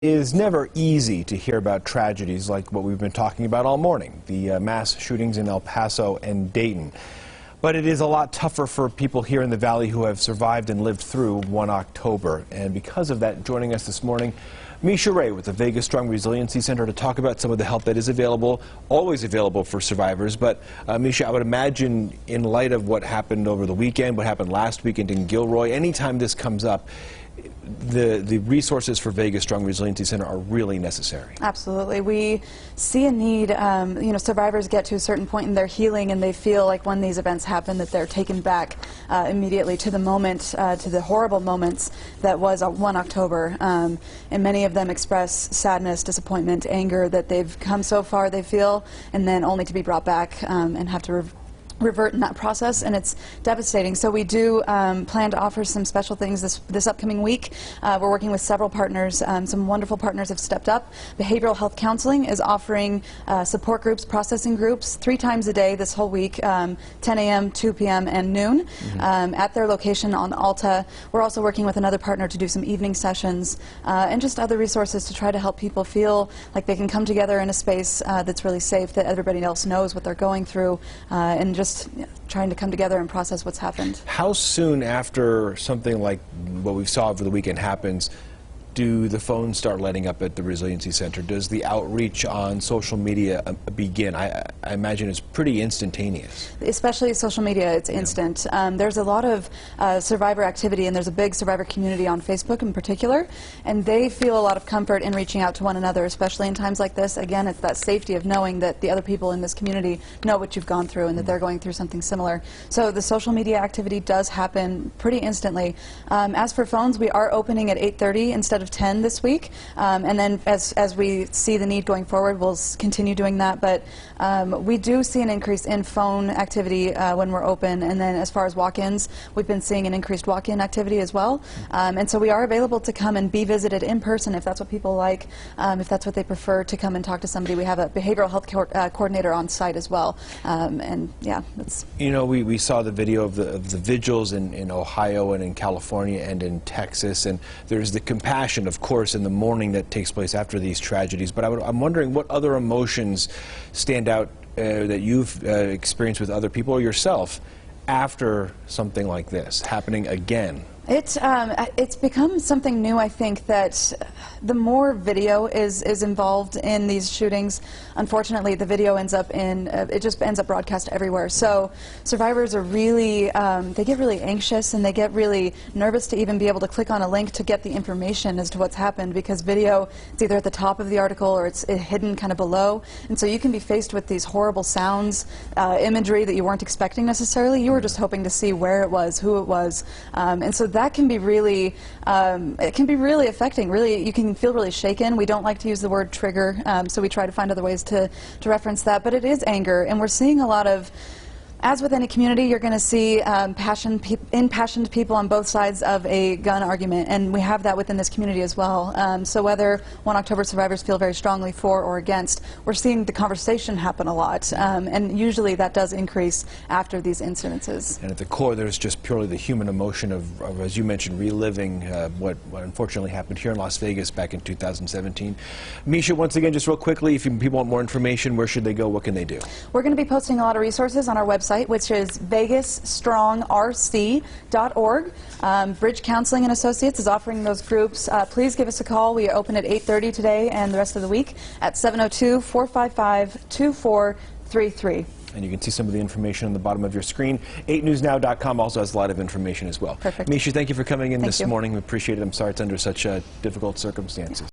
It is never easy to hear about tragedies like what we've been talking about all morning, the mass shootings in El Paso and Dayton. But it is a lot tougher for people here in the Valley who have survived and lived through 1 October. And because of that, joining us this morning, Misha Ray with the Vegas Strong Resiliency Center to talk about some of the help that is available, always available for survivors. But Misha, I would imagine in light of what happened over the weekend, what happened last weekend in Gilroy, anytime this comes up, the resources for Vegas Strong Resiliency Center are really necessary. Absolutely. We see a need, survivors get to a certain point in their healing and they feel like when these events happen that they're taken back immediately to the moment, to the horrible moments that was 1 October. And many of them express sadness, disappointment, anger that they've come so far, they feel, and then only to be brought back and have to revert in that process, and it's devastating. So we do plan to offer some special things this upcoming week. We're working with several partners. Some wonderful partners have stepped up. Behavioral Health Counseling is offering support groups, processing groups 3 times a day this whole week, 10 a.m., 2 p.m., and noon at their location on Alta. We're also working with another partner to do some evening sessions and just other resources to try to help people feel like they can come together in a space that's really safe, that everybody else knows what they're going through, and just trying to come together and process what's happened. How soon after something like what we saw over the weekend happens do the phones start lighting up at the Resiliency Center? Does the outreach on social media begin? I imagine it's pretty instantaneous. Especially social media, it's instant. There's a lot of survivor activity, and there's a big survivor community on Facebook in particular, and they feel a lot of comfort in reaching out to one another, especially in times like this. Again, it's that safety of knowing that the other people in this community know what you've gone through and that they're going through something similar. So the social media activity does happen pretty instantly. As for phones, we are opening at 8:30 instead of 10 this week, and then as we see the need going forward, we'll continue doing that. But we do see an increase in phone activity when we're open, and then as far as walk-ins, we've been seeing an increased walk-in activity as well. And so we are available to come and be visited in person if that's what people like, if that's what they prefer, to come and talk to somebody. We have a behavioral health coordinator on site as well, and yeah, that's... You know, we saw the video of the vigils in Ohio and in California and in Texas, and there's the compassion, of course, in the mourning that takes place after these tragedies. But I'm wondering what other emotions stand out that you've experienced with other people or yourself after something like this happening again. It's become something new, I think, that the more video is involved in these shootings, unfortunately the video ends up it just ends up broadcast everywhere. So survivors are really, they get really anxious and they get really nervous to even be able to click on a link to get the information as to what's happened, because video, it's either at the top of the article or it's hidden kind of below. And so you can be faced with these horrible sounds, imagery that you weren't expecting necessarily. You were just hoping to see where it was, who it was. And so that can be really, it can be really affecting. Really, you can feel really shaken. We don't like to use the word trigger, so we try to find other ways to reference that. But it is anger, and we're seeing a lot of, as with any community, you're going to see impassioned people on both sides of a gun argument, and we have that within this community as well. So whether 1 October survivors feel very strongly for or against, we're seeing the conversation happen a lot, and usually that does increase after these incidences. And at the core, there's just purely the human emotion of as you mentioned, reliving what unfortunately happened here in Las Vegas back in 2017. Misha, once again, just real quickly, if people want more information, where should they go? What can they do? We're going to be posting a lot of resources on our website, which is vegasstrongrc.org. Bridge Counseling and Associates is offering those groups. Please give us a call. We open at 8:30 today and the rest of the week at 702-455-2433. And you can see some of the information on the bottom of your screen. 8newsnow.com also has a lot of information as well. Perfect. Misha, thank you for coming in this you. morning. We appreciate it. I'm sorry it's under such difficult circumstances.